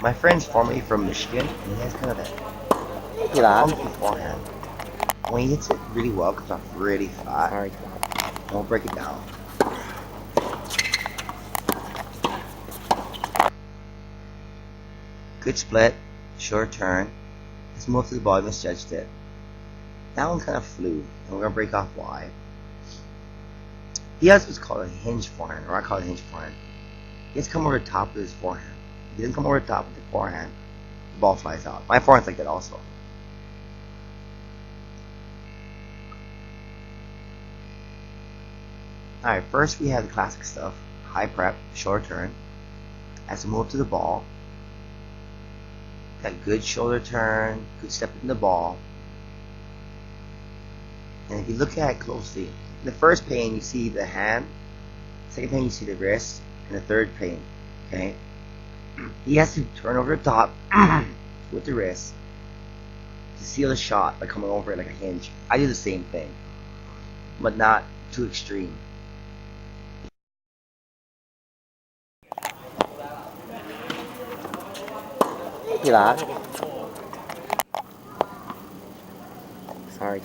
My friend's formerly from Michigan, and he has kind of that funky forehand. When he hits it really well, it comes off really flat. Sorry. Don't break it down. Good split, short turn. Let's move to the ball, misjudged it. That one kind of flew, and we're gonna break off wide. He has what's called a hinge forehand, or I call it a hinge forehand. He has to come over the top of his forehand. If he doesn't come over the top of the forehand, the ball flies out. My forehand's like that also. Alright, first we have the classic stuff. High prep, short turn. As we move to the ball, got good shoulder turn, good step in the ball. And if you look at it closely, in the first pane you see the hand, second pane you see the wrist, and the third pane, okay? He has to turn over the top with the wrist to seal the shot by coming over it like a hinge. I do the same thing, but not too extreme. Sorry.